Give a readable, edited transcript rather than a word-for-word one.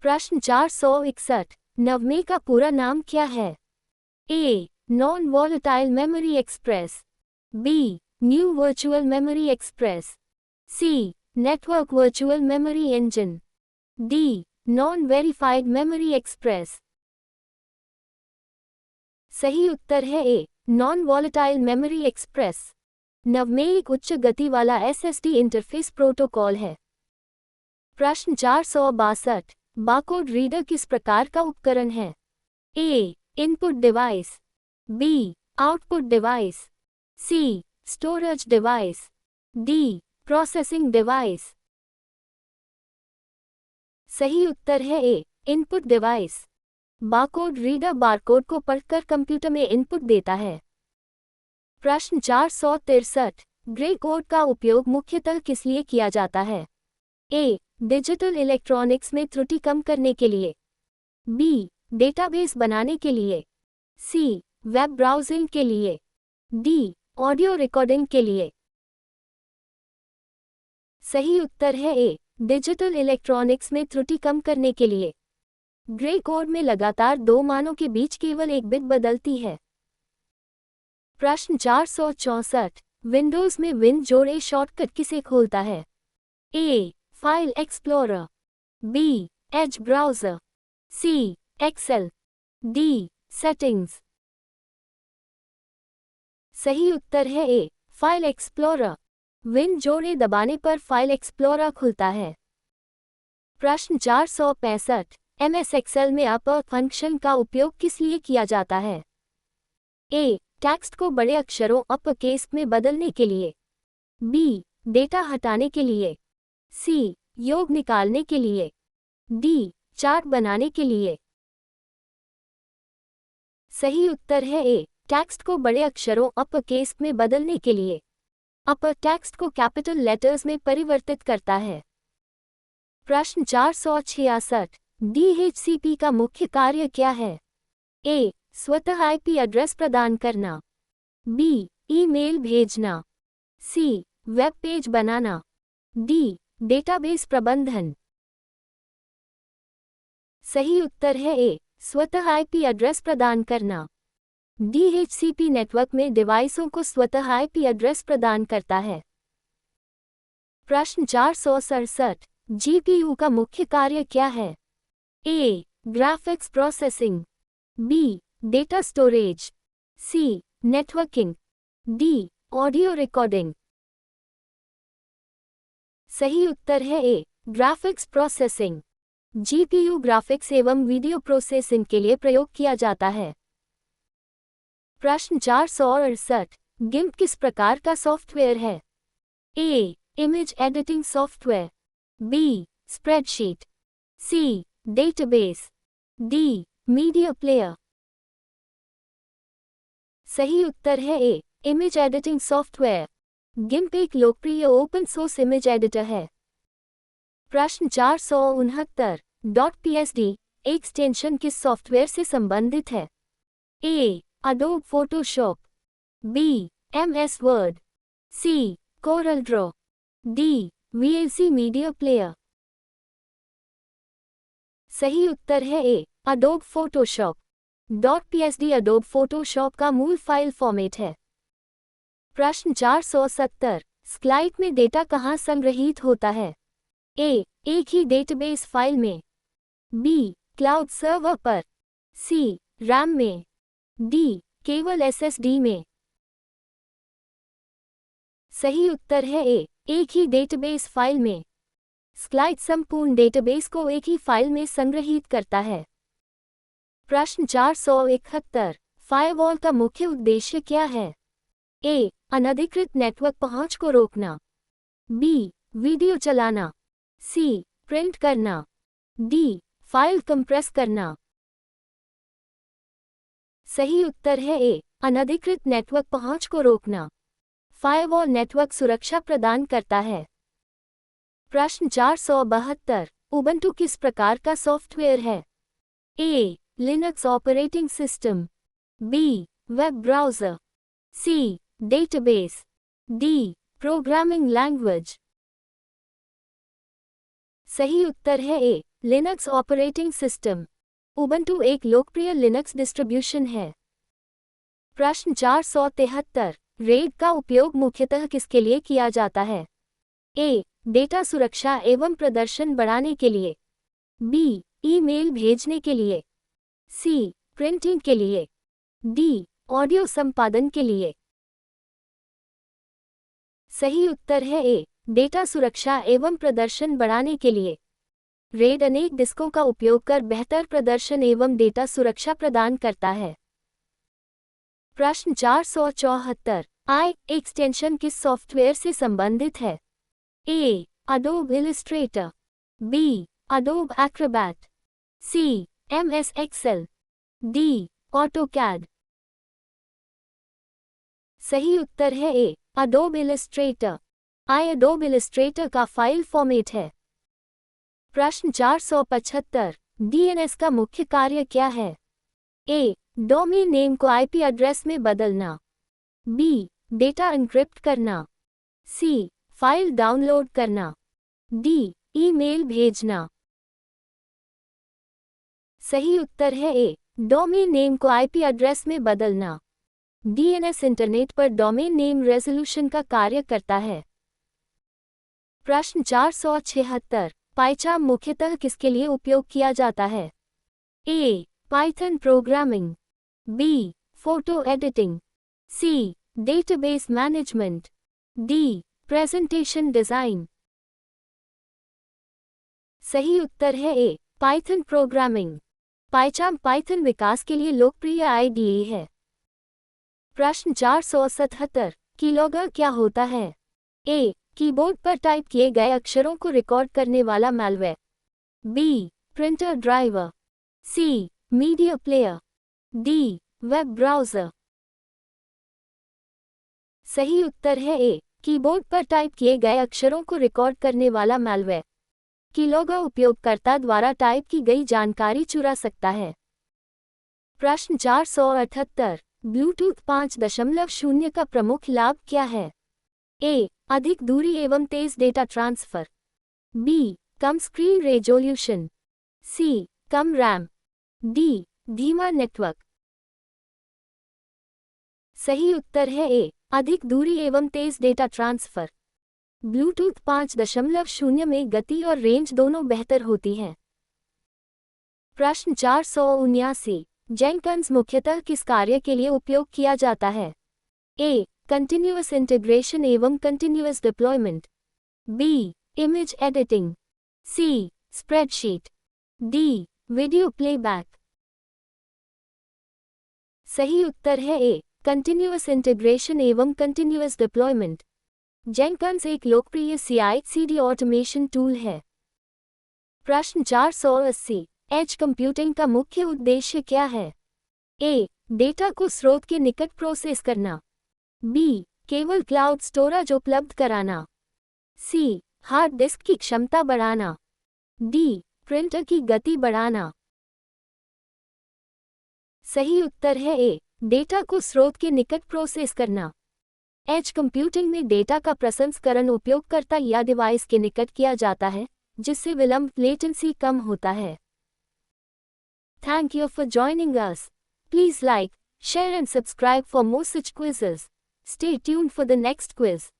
प्रश्न 461, नवमे का पूरा नाम क्या है? A. Non volatile memory express, B. New virtual memory express, C. Network virtual memory engine, D. Non verified memory express. सही उत्तर है A. Non volatile memory express. नवमे एक उच्च गति वाला SSD इंटरफेस प्रोटोकॉल है। प्रश्न 462, बारकोड रीडर किस प्रकार का उपकरण है? A. Input device, B. Output device, C. Storage device, D. Processing device. सही उत्तर है A. Input device. Barcode reader barcode को पढ़कर कंप्यूटर में इनपुट देता है। प्रश्न 463, ग्रे कोड का उपयोग मुख्यतः किस लिए किया जाता है? ए. डिजिटल इलेक्ट्रॉनिक्स में त्रुटि कम करने के लिए, बी. डेटाबेस बनाने के लिए, सी. वेब ब्राउजिंग के लिए, डी. ऑडियो रिकॉर्डिंग के लिए। सही उत्तर है ए. डिजिटल इलेक्ट्रॉनिक्स में त्रुटि कम करने के लिए। ग्रे कोड में लगातार दो मानों के बीच केवल एक बिट बदलती है। प्रश्न 464, विंडोज में विन जोड़े शॉर्टकट किसे खोलता है? A. File explorer, B. Edge browser, C. Excel, D. Settings. सही उत्तर है ए. File explorer. विन जोड़े दबाने पर फाइल एक्सप्लोरर खुलता है। प्रश्न 465, MS एक्सेल में अपर फंक्शन का उपयोग किस लिए किया जाता है? ए. टेक्स्ट को बड़े अक्षरों अपर केस में बदलने के लिए, बी. डेटा हटाने के लिए, सी. योग निकालने के लिए, डी. चार्ट बनाने के लिए। सही उत्तर है ए. टेक्स्ट को बड़े अक्षरों अपर केस में बदलने के लिए। अपर टेक्स्ट को कैपिटल लेटर्स में परिवर्तित करता है। प्रश्न 466, DHCP का मुख्य कार्य क्या है? ए. स्वतः IP एड्रेस प्रदान करना, बी. ईमेल भेजना, सी. वेब पेज बनाना, डी. डेटाबेस प्रबंधन। सही उत्तर है ए. स्वतः IP एड्रेस प्रदान करना। DHCP नेटवर्क में डिवाइसों को स्वतः IP एड्रेस प्रदान करता है। प्रश्न 467, GPU का मुख्य कार्य क्या है? A. Graphics processing, B. Data storage, C. Networking, D. Audio recording. सही उत्तर है A. Graphics processing. GPU graphics एवं वीडियो प्रोसेसिंग के लिए प्रयोग किया जाता है। प्रश्न 468, गिम्प किस प्रकार का सॉफ्टवेयर है? A. Image editing software, B. Spreadsheet, C. Database, D. Media player. सही उत्तर है A. Image editing software. GIMP एक लोकप्रिय ओपन सोर्स इमेज एडिटर है। प्रश्न 469, .psd एक्सटेंशन किस सॉफ्टवेयर से संबंधित है? A. Adobe Photoshop, B. MS Word, C. Corel Draw, D. VLC media player. सही उत्तर है A. Adobe Photoshop. .psd Adobe Photoshop का मूल फाइल फॉर्मेट है। प्रश्न 470, स्लाइड में डेटा कहाँ संग्रहीत होता है? ए. एक ही डेटाबेस फाइल में, बी. क्लाउड सर्वर पर, सी. रैम में, डी. केवल SSD में। सही उत्तर है ए. एक ही डेटाबेस फाइल में। स्लाइड संपूर्ण डेटाबेस को एक ही फाइल में संग्रहीत करता है। प्रश्न 471, फायरवॉल का मुख्य उद्देश्य क्या है? ए. अनधिकृत नेटवर्क पहुंच को रोकना, बी. वीडियो चलाना, सी. प्रिंट करना, डी. फाइल कंप्रेस करना। सही उत्तर है ए. अनधिकृत नेटवर्क पहुंच को रोकना। फायरवॉल नेटवर्क सुरक्षा प्रदान करता है। प्रश्न 472, उबंटू किस प्रकार का सॉफ्टवेयर है? A. Linux operating system, B. Web browser, C. Database, D. Programming language. सही उत्तर है A. Linux operating system. Ubuntu एक लोकप्रिय लिनक्स डिस्ट्रीब्यूशन है। प्रश्न 473। रेड का उपयोग मुख्यतः किसके लिए किया जाता है? ए. डेटा सुरक्षा एवं प्रदर्शन बढ़ाने के लिए। बी. ईमेल भेजने के लिए। सी. प्रिंटिंग के लिए। डी. ऑडियो संपादन के लिए। सही उत्तर है ए. डेटा सुरक्षा एवं प्रदर्शन बढ़ाने के लिए। रेड अनेक डिस्कों का उपयोग कर बेहतर प्रदर्शन एवं डेटा सुरक्षा प्रदान करता है। प्रश्न 474। आई एक्सटेंशन किस सॉफ्टवेयर से संबंधित है? ए. Adobe Illustrator, B. Adobe Acrobat, C. MS Excel, D. AutoCAD। सही उत्तर है ए. Adobe Illustrator। Adobe Illustrator का फाइल फॉर्मेट है। प्रश्न 475। DNS का मुख्य कार्य क्या है? ए. डोमेन नेम को IP एड्रेस में बदलना। B. डेटा एन्क्रिप्ट करना। C. फाइल डाउनलोड करना। डी. ईमेल भेजना। सही उत्तर है ए. डोमेन नेम को IP एड्रेस में बदलना। DNS इंटरनेट पर डोमेन नेम रेजोल्यूशन का कार्य करता है। प्रश्न 476। पाइचार्म मुख्यतः किसके लिए उपयोग किया जाता है? A. Python programming, B. Photo editing, C. Database management, D. Presentation design. सही उत्तर है A. Python programming. PyCharm Python विकास के लिए लोकप्रिय IDE है। प्रश्न 477। कीलॉगर क्या होता है? ए. कीबोर्ड पर टाइप किए गए अक्षरों को रिकॉर्ड करने वाला malware. B. Printer driver, C. Media player, D. Web browser. सही उत्तर है ए. कीबोर्ड पर टाइप किए गए अक्षरों को रिकॉर्ड करने वाला मैलवेयर। कीलॉगर उपयोगकर्ता द्वारा टाइप की गई जानकारी चुरा सकता है। प्रश्न 478। ब्लूटूथ 5.0 का प्रमुख लाभ क्या है? ए. अधिक दूरी एवं तेज डेटा ट्रांसफर, बी. कम स्क्रीन रेजोल्यूशन, सी. कम रैम, डी. धीमा नेटवर्क। सही उत्तर है ए. अधिक दूरी एवं तेज डेटा ट्रांसफर। ब्लूटूथ 5.0 में गति और रेंज दोनों बेहतर होती हैं। प्रश्न 479। जेनकिंस मुख्यतः किस कार्य के लिए उपयोग किया जाता है? ए. कंटिन्यूअस इंटीग्रेशन एवं continuous deployment, B. Image editing, C. Spreadsheet, D. Video playback. सही उत्तर है ए. कंटिन्यूअस इंटीग्रेशन एवं कंटिन्यूअस डिप्लॉयमेंट। जेनकिंस एक लोकप्रिय CI/CD ऑटोमेशन टूल है। प्रश्न 480। एज कंप्यूटिंग का मुख्य उद्देश्य क्या है? ए. डेटा को स्रोत के निकट प्रोसेस करना, बी. केवल क्लाउड स्टोरेज उपलब्ध कराना, सी. हार्ड डिस्क की क्षमता बढ़ाना, डी. प्रिंटर की गति बढ़ाना। सही उत्तर है ए. डेटा को स्रोत के निकट प्रोसेस करना। एज कंप्यूटिंग में डेटा का प्रसंस्करण उपयोगकर्ता या डिवाइस के निकट किया जाता है, जिससे विलंब लेटेंसी कम होता है। Thank you for joining us. Please like, share and subscribe for more such quizzes. Stay tuned for the next quiz.